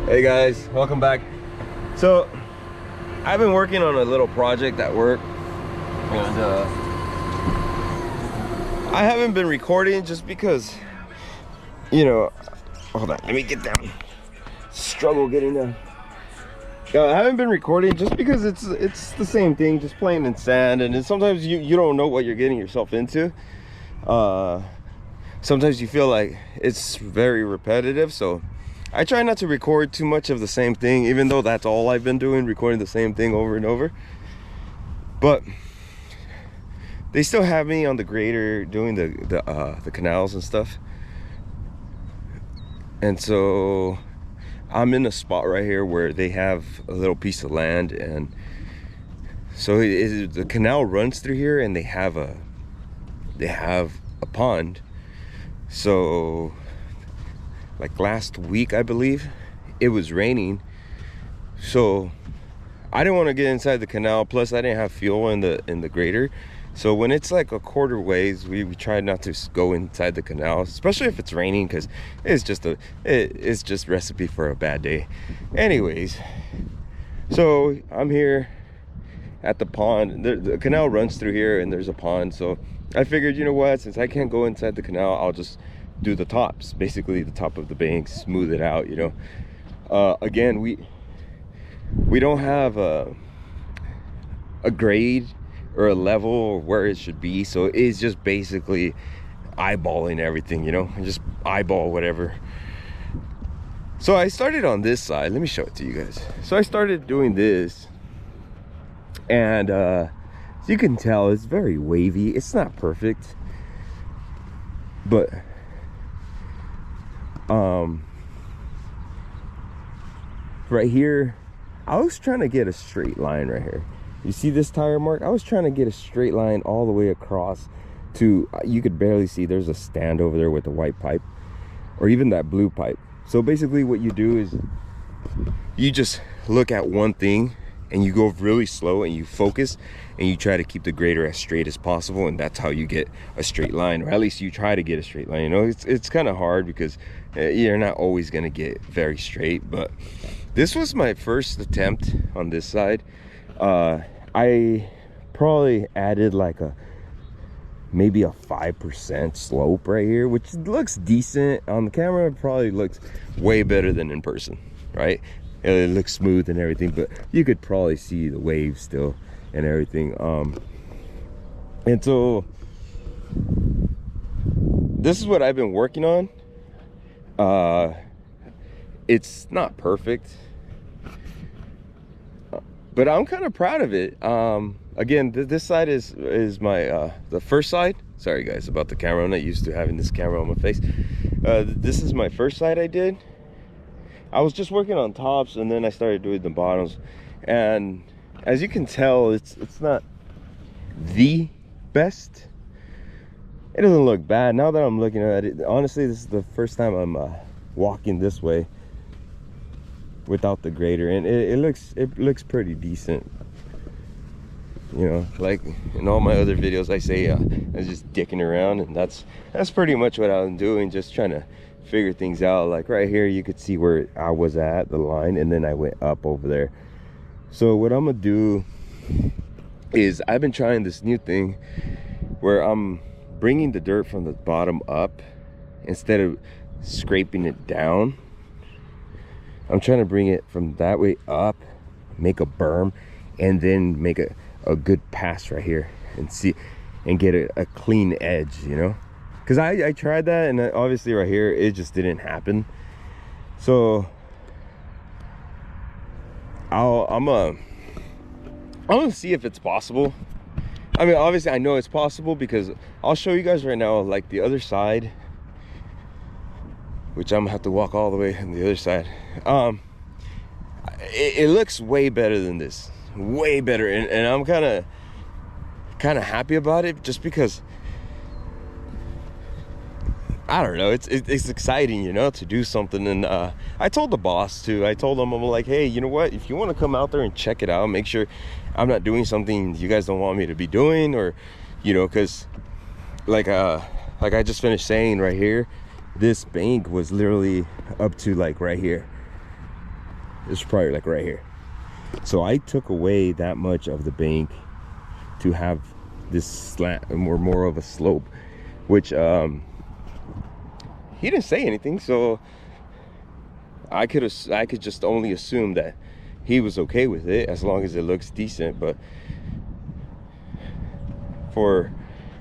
Hey guys, welcome back. So I've been working on a little project at work, and I haven't been recording just because, you know, hold on, let me get down. Struggle getting down. I haven't been recording just because it's the same thing, just playing in sand, and sometimes you don't know what you're getting yourself into. Sometimes you feel like it's very repetitive, so I try not to record too much of the same thing, even though that's all I've been doing, recording the same thing over and over. But they still have me on the grader doing the canals and stuff. And so I'm in a spot right here where they have a little piece of land, and so the canal runs through here, and they have a pond. So like last week, I believe, it was raining, so I didn't want to get inside the canal. Plus I didn't have fuel in the grader, so when it's like a quarter ways, we try not to go inside the canal, especially if it's raining, because it's just recipe for a bad day. Anyways, so I'm here at the pond. The canal runs through here, and there's a pond, so I figured, you know what, since I can't go inside the canal, I'll just do the tops, basically the top of the bank, smooth it out, you know. Again, we don't have a grade or a level where it should be, so it's just basically eyeballing everything, you know, just eyeball whatever. So I started on this side. Let me show it to you guys. So I started doing this, and as you can tell, it's very wavy. It's not perfect, but right here, I was trying to get a straight line right here. You see this tire mark? I was trying to get a straight line all the way across to, you could barely see, there's a stand over there with the white pipe, or even that blue pipe. So basically what you do is you just look at one thing, and you go really slow, and you focus, and you try to keep the grader as straight as possible, and that's how you get a straight line, or at least you try to get a straight line. You know, it's kind of hard because you're not always gonna get very straight. But this was my first attempt on this side. I probably added like maybe a 5% slope right here, which looks decent on the camera. It probably looks way better than in person, right? It looks smooth and everything, but you could probably see the waves still and everything. And so this is what I've been working on. It's not perfect, but I'm kind of proud of it. Again, this side is my the first side. Sorry guys about the camera, I'm not used to having this camera on my face. This is my first side I did. I was just working on tops, and then I started doing the bottoms, and as you can tell, it's not the best. It doesn't look bad now that I'm looking at it. Honestly, this is the first time I'm walking this way without the grader, and it looks pretty decent. You know, like in all my other videos, I say I was just dicking around, and that's pretty much what I'm doing, just trying to figure things out. Like right here, you could see where I was at the line, and then I went up over there. So what I'm gonna do is, I've been trying this new thing where I'm bringing the dirt from the bottom up instead of scraping it down. I'm trying to bring it from that way up, make a berm, and then make a good pass right here, and see and get a clean edge, you know. Because I tried that, and obviously right here it just didn't happen. So I'm gonna see if it's possible. I mean, obviously I know it's possible, because I'll show you guys right now, like the other side, which I'm gonna have to walk all the way on the other side. It looks way better than this, way better, and I'm kind of happy about it, just because I don't know, it's exciting, you know, to do something. And I told the boss too. I told him, I'm like, hey, you know what, if you want to come out there and check it out, make sure I'm not doing something you guys don't want me to be doing, or, you know, because like I just finished saying right here, this bank was literally up to like right here. It's probably like right here. So I took away that much of the bank to have this slant or more of a slope, which he didn't say anything, so I could just only assume that he was okay with it as long as it looks decent. But for,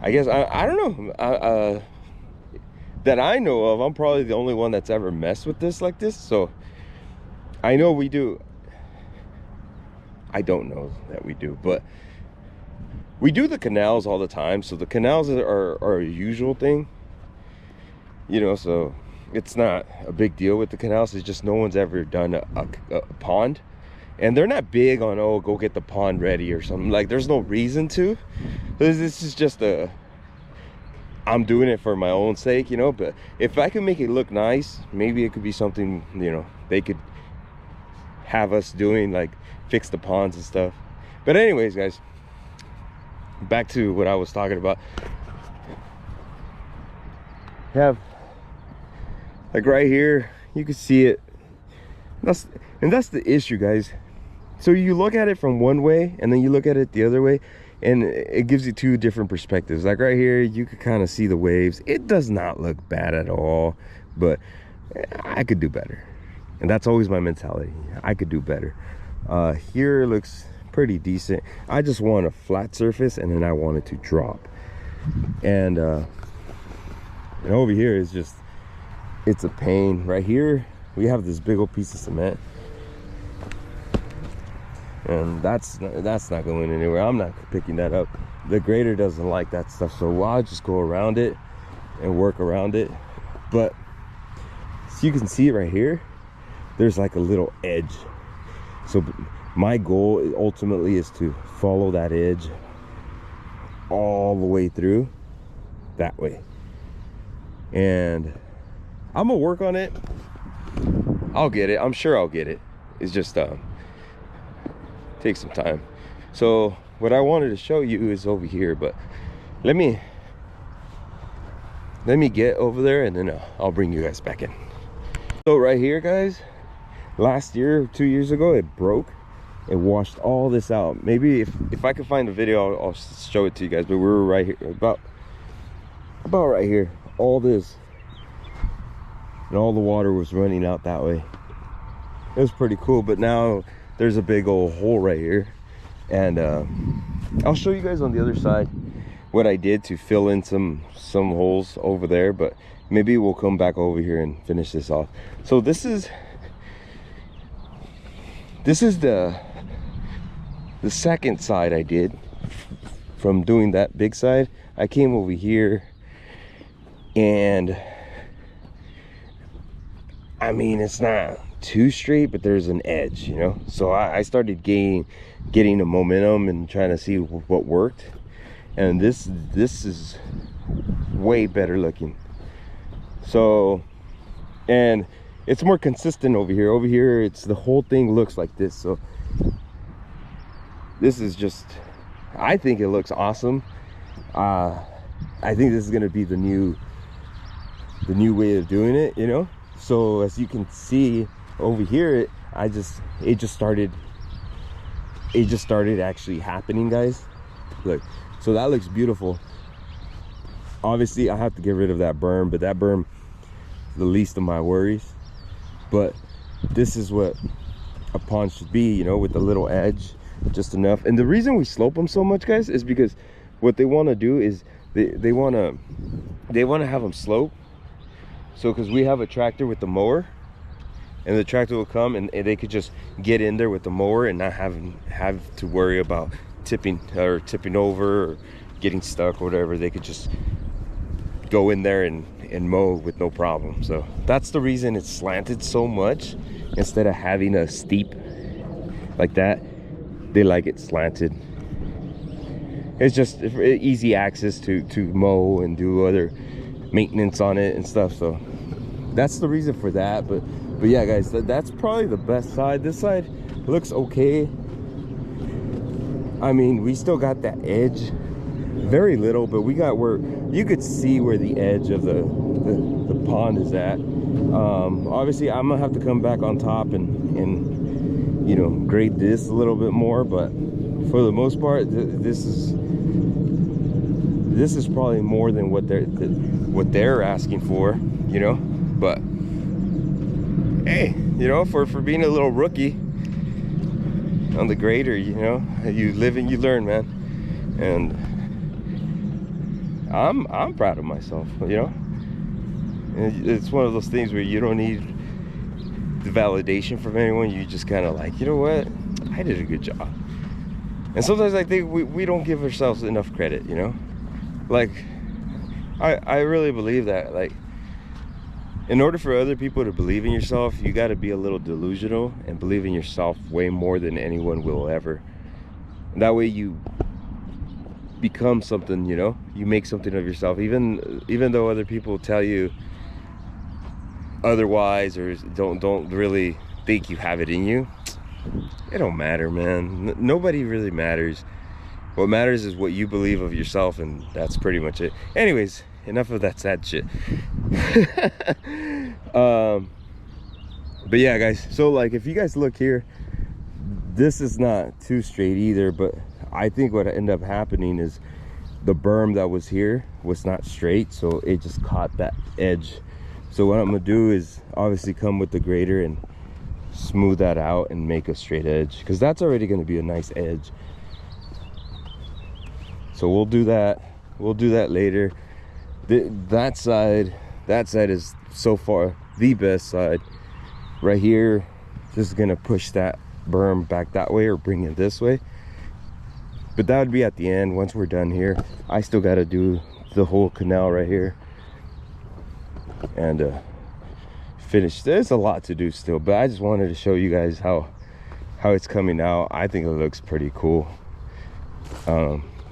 I guess, I don't know, that I know of, I'm probably the only one that's ever messed with this like this. So I know we do. I don't know that we do, but we do the canals all the time. So the canals are a usual thing, you know, so it's not a big deal with the canals. It's just no one's ever done a pond. And they're not big on, oh, go get the pond ready or something. Like, there's no reason to. This is just I'm doing it for my own sake, you know. But if I can make it look nice, maybe it could be something, you know, they could have us doing, like fix the ponds and stuff. But anyways, guys, back to what I was talking about. Have, like, right here, you can see it. That's the issue, guys. So you look at it from one way and then you look at it the other way, and it gives you two different perspectives. Like right here, you could kind of see the waves. It does not look bad at all, but I could do better. And that's always my mentality. I could do better. Here it looks pretty decent. I just want a flat surface, and then I want it to drop. And over here is just, it's a pain. Right here, we have this big old piece of cement. And that's not going anywhere. I'm not picking that up. The grader doesn't like that stuff, so I'll just go around it and work around it. But so you can see it right here, there's like a little edge. So my goal ultimately is to follow that edge all the way through that way. And I'm gonna work on it. I'll get it. I'm sure I'll get it. It's just take some time. So what I wanted to show you is over here, but let me get over there, and then I'll bring you guys back in. So right here, guys, last year, 2 years ago, it broke. It washed all this out. Maybe if I could find the video, I'll show it to you guys. But we were right here, about right here, all this, and all the water was running out that way. It was pretty cool. But now there's a big old hole right here, and I'll show you guys on the other side what I did to fill in some holes over there. But maybe we'll come back over here and finish this off. So this is the second side I did from doing that big side. I came over here, and I mean, it's not too straight, but there's an edge, you know. So I started getting a momentum and trying to see what worked, and this is way better looking. So, and it's more consistent over here. Over here, it's the whole thing looks like this. So this is just, I think it looks awesome. I think this is gonna be the new way of doing it, you know. So as you can see over here, it just started actually happening, guys. Look, so that looks beautiful. Obviously I have to get rid of that berm, but that berm is the least of my worries. But this is what a pond should be, you know, with a little edge, just enough. And the reason we slope them so much, guys, is because what they want to do is they want to have them slope. So because we have a tractor with the mower, and the tractor will come and they could just get in there with the mower and not have to worry about tipping over or getting stuck or whatever. They could just go in there and mow with no problem. So that's the reason it's slanted so much. Instead of having a steep like that, they like it slanted. It's just easy access to mow and do other maintenance on it and stuff. So that's the reason for that. But yeah, guys, that's probably the best side. This side looks okay. I mean, we still got that edge, very little, but we got where you could see where the edge of the pond is at. Obviously I'm gonna have to come back on top and you know, grade this a little bit more, but for the most part, this is probably more than what they're asking for, you know. But hey, you know, for being a little rookie on the grader, you know, you live and you learn, man. And I'm proud of myself, you know. And it's one of those things where you don't need the validation from anyone. You just kind of like, you know what, I did a good job. And sometimes I think we don't give ourselves enough credit, you know. Like I really believe that, like, in order for other people to believe in yourself, you got to be a little delusional and believe in yourself way more than anyone will ever. And that way you become something, you know. You make something of yourself, even though other people tell you otherwise or don't really think you have it in you. It don't matter, man. Nobody really matters. What matters is what you believe of yourself, and that's pretty much it. Anyways, enough of that sad shit. But yeah, guys, so like if you guys look here, this is not too straight either, but I think what ended up happening is the berm that was here was not straight, so it just caught that edge. So what I'm gonna do is obviously come with the grader and smooth that out and make a straight edge, because that's already going to be a nice edge. So we'll do that later. That side is so far the best side. Right here, just gonna push that berm back that way or bring it this way, but that would be at the end once we're done here. I still got to do the whole canal right here and finish. There's a lot to do still, but I just wanted to show you guys how it's coming out. I think it looks pretty cool.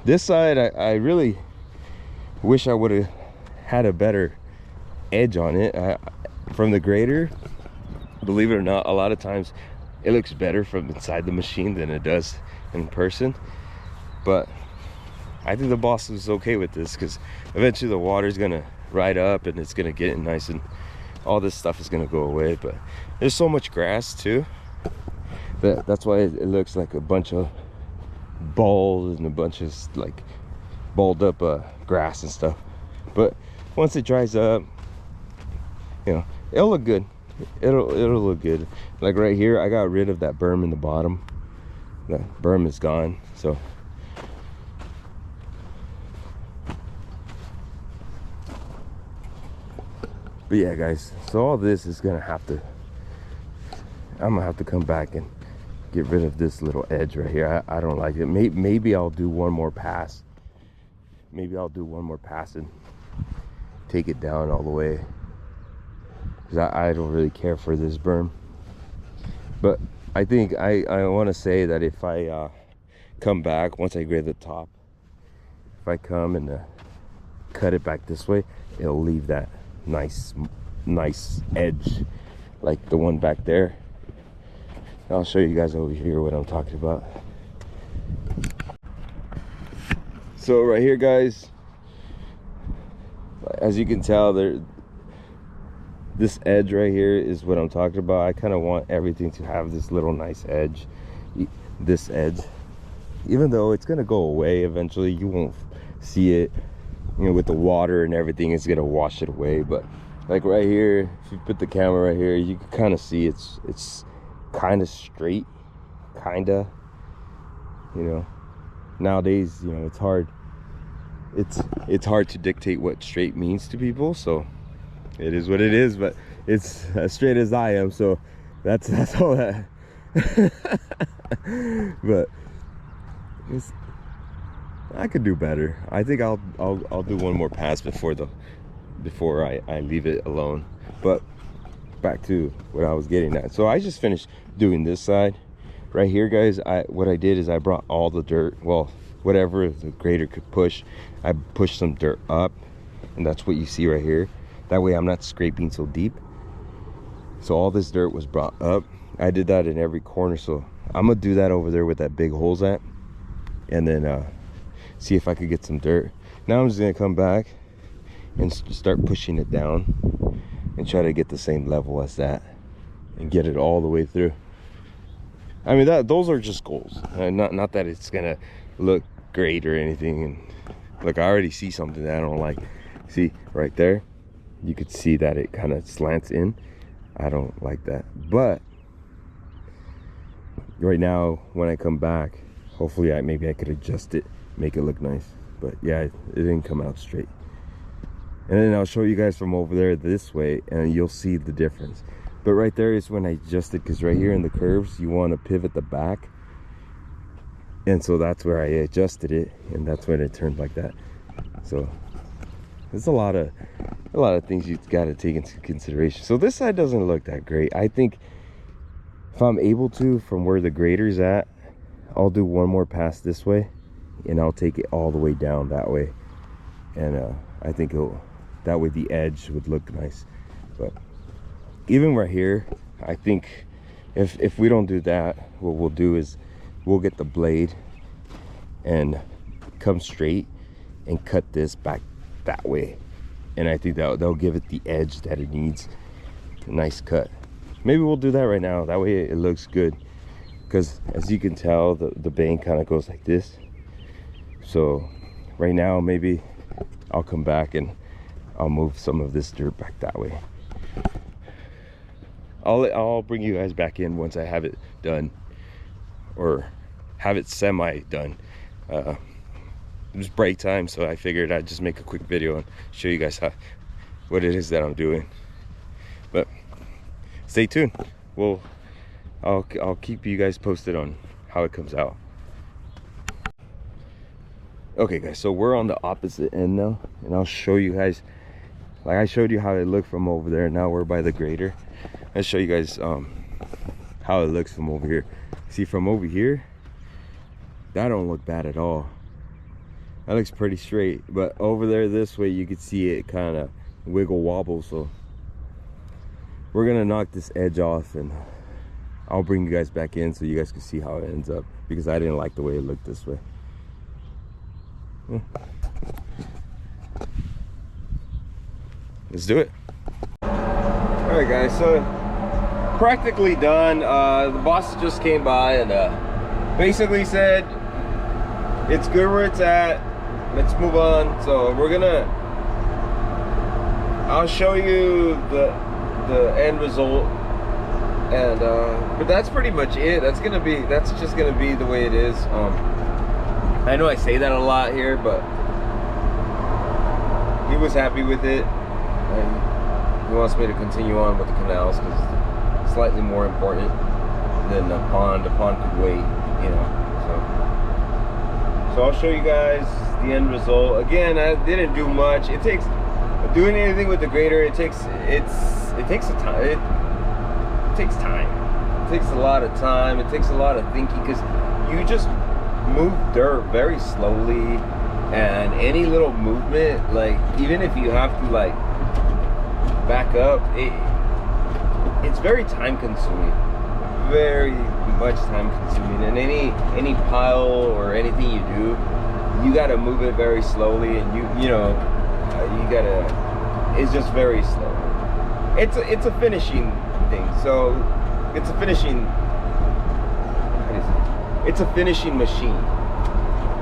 This side, I really wish I would have had a better edge on it from the grader. Believe it or not, a lot of times it looks better from inside the machine than it does in person. But I think the boss is okay with this, because eventually the water's gonna ride up and it's gonna get nice, and all this stuff is gonna go away. But there's so much grass too, that's why it looks like a bunch of balls and a bunch of like balled up grass and stuff. But once it dries up, you know, it'll look good. It'll look good. Like right here, I got rid of that berm in the bottom. That berm is gone. So but yeah, guys, so all this is gonna have to, I'm gonna have to come back and get rid of this little edge right here. I don't like it. Maybe I'll do one more pass. Maybe I'll do one more pass and take it down all the way, because I don't really care for this berm. But I think I want to say that if I come back once I grade the top, if I come and cut it back this way, it'll leave that nice edge like the one back there. I'll show you guys over here what I'm talking about. So right here, guys, as you can tell, this edge right here is what I'm talking about. I kind of want everything to have this little nice edge. This edge, even though it's gonna go away eventually, you won't see it, you know, with the water and everything, it's gonna wash it away. But like right here, if you put the camera right here, you can kind of see it's kind of straight, kinda, you know. Nowadays, you know, it's hard to dictate what straight means to people, so it is what it is. But it's as straight as I am, so that's all that. But I could do better. I think I'll do one more pass before I leave it alone. But back to what I was getting at. So I just finished doing this side right here, guys. What I did is I brought all the dirt, well, whatever the grader could push, I pushed some dirt up, and that's what you see right here. That way I'm not scraping so deep. So all this dirt was brought up. I did that in every corner, so I'm gonna do that over there with that big holes at, and then see if I could get some dirt. Now I'm just gonna come back and start pushing it down and try to get the same level as that and get it all the way through. I mean, those are just goals. Not that it's gonna look great or anything. And look, I already see something that I don't like. See right there, you could see that it kind of slants in. I don't like that. But right now, when I come back, hopefully maybe I could adjust it, make it look nice. But yeah, it didn't come out straight. And then I'll show you guys from over there this way, and you'll see the difference. But right there is when I adjusted, because right here in the curves, you want to pivot the back. And so that's where I adjusted it, and that's when it turned like that. So there's a lot of things you've got to take into consideration. So this side doesn't look that great. I think if I'm able to, from where the grader's at, I'll do one more pass this way, and I'll take it all the way down that way. And I think that way the edge would look nice. But even right here, I think if we don't do that, what we'll do is we'll get the blade and come straight and cut this back that way. And I think that'll give it the edge that it needs. A nice cut. Maybe we'll do that right now. That way it looks good. Because as you can tell, the bang kind of goes like this. So right now, maybe I'll come back and I'll move some of this dirt back that way. I'll bring you guys back in once I have it done, or have it semi done. It was break time, so I figured I'd just make a quick video and show you guys what it is that I'm doing. But stay tuned. I'll keep you guys posted on how it comes out. Okay guys, so we're on the opposite end now, and I'll show you guys, like I showed you how it looked from over there. Now we're by the grader. I'll show you guys how it looks from over here. See, from over here, that don't look bad at all. That looks pretty straight. But over there this way, you can see it kind of wiggle wobble. So we're gonna knock this edge off, and I'll bring you guys back in so you guys can see how it ends up, because I didn't like the way it looked this way. Let's do it. All right guys, so practically done. The boss just came by and basically said it's good where it's at, let's move on. So I'll show you the end result, and but that's pretty much it. That's just gonna be the way it is. I know I say that a lot here, but he was happy with it, and he wants me to continue on with the canals because it's slightly more important than the pond. The pond could wait, you know. So I'll show you guys the end result. Again, I didn't do much. It takes doing anything with the grader. It takes time. It takes time. It takes a lot of time. It takes a lot of thinking, because you just move dirt very slowly, and any little movement, like even if you have to like back up, it's very time consuming, very much time consuming. And any pile or anything you do, you got to move it very slowly, and you gotta, it's just very slow. It's a finishing thing. So it's a finishing, it's a finishing machine,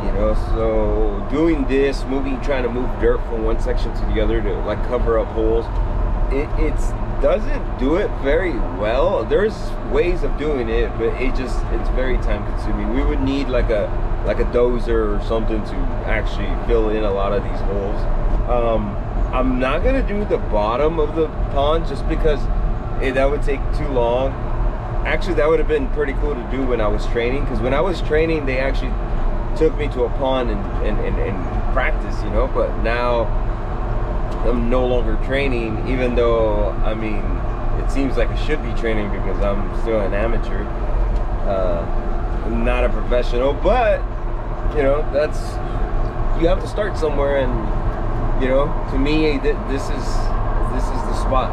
you know. So doing this, trying to move dirt from one section to the other to like cover up holes, it doesn't do it very well. There's ways of doing it, but it's very time consuming. We would need like a dozer or something to actually fill in a lot of these holes. I'm not gonna do the bottom of the pond just because that would take too long. Actually, that would have been pretty cool to do when I was training, because when I was training, they actually took me to a pond and practice, you know. But now I'm no longer training, even though, I mean, it seems like I should be training because I'm still an amateur, not a professional. But you know, you have to start somewhere, and you know, to me, this is the spot.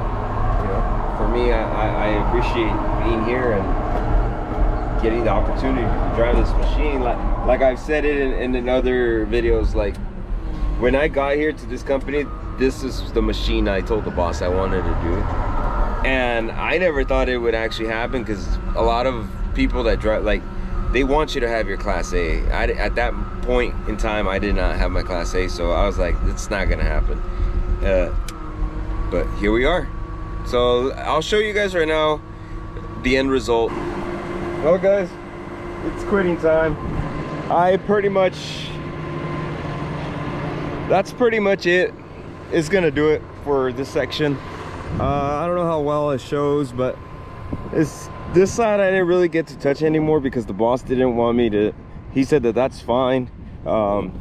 You know, for me, I appreciate being here and getting the opportunity to drive this machine. Like I've said it in other videos, like when I got here to this company, this is the machine I told the boss I wanted to do. And I never thought it would actually happen, because a lot of people that drive, like, they want you to have your Class A. At that point in time, I did not have my Class A, so I was like, it's not gonna happen. But here we are. So I'll show you guys right now the end result. Well guys, it's quitting time. That's pretty much it. It's gonna do it for this section. I don't know how well it shows, but this side I didn't really get to touch anymore because the boss didn't want me to. He said that that's fine.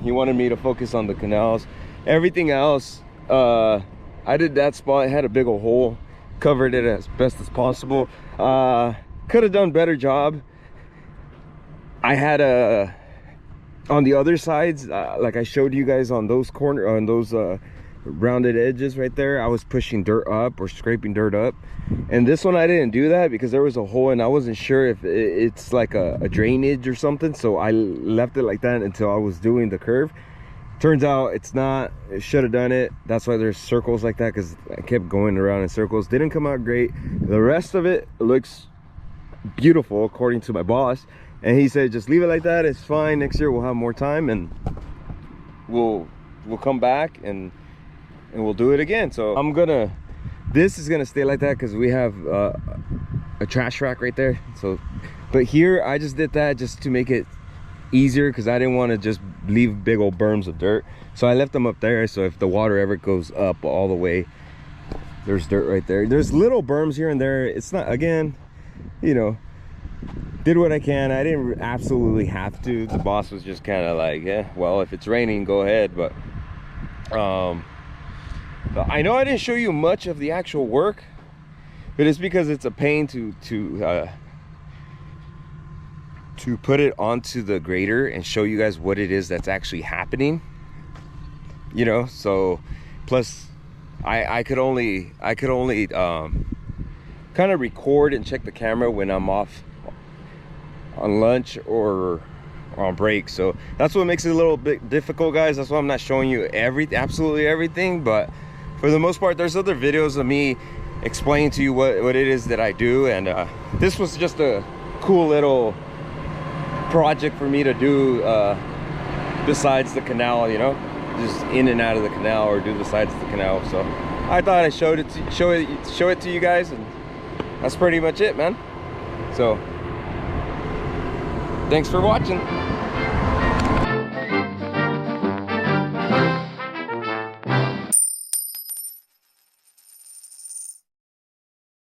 He wanted me to focus on the canals. Everything else, I did that spot. It had a big old hole, covered it as best as possible. Could have done better job. I had on the other sides, like I showed you guys on those rounded edges right there, I was pushing dirt up or scraping dirt up. And this one I didn't do that because there was a hole and I wasn't sure if it's like a drainage or something, so I left it like that until I was doing the curve. Turns out it's not. It should have done it. That's why there's circles like that, because I kept going around in circles. Didn't come out great. The rest of it looks beautiful according to my boss, and he said just leave it like that, it's fine. Next year we'll have more time and we'll come back and we'll do it again. So this is gonna stay like that because we have a trash rack right there. So but here I just did that just to make it easier, because I didn't want to just leave big old berms of dirt, so I left them up there. So if the water ever goes up all the way, there's dirt right there. There's little berms here and there. It's not, again, you know, did what I can. I didn't absolutely have to. The boss was just kind of like, yeah, well, if it's raining, go ahead. But I know I didn't show you much of the actual work, but it's because it's a pain to put it onto the grader and show you guys what it is that's actually happening, you know. So plus I could only kind of record and check the camera when I'm off on lunch or on break. So that's what makes it a little bit difficult, guys. That's why I'm not showing you absolutely everything, but for the most part there's other videos of me explaining to you what it is that I do. And this was just a cool little project for me to do, besides the canal, you know, just in and out of the canal, or do the sides of the canal. So I thought I show it to you guys, and that's pretty much it, man. So thanks for watching.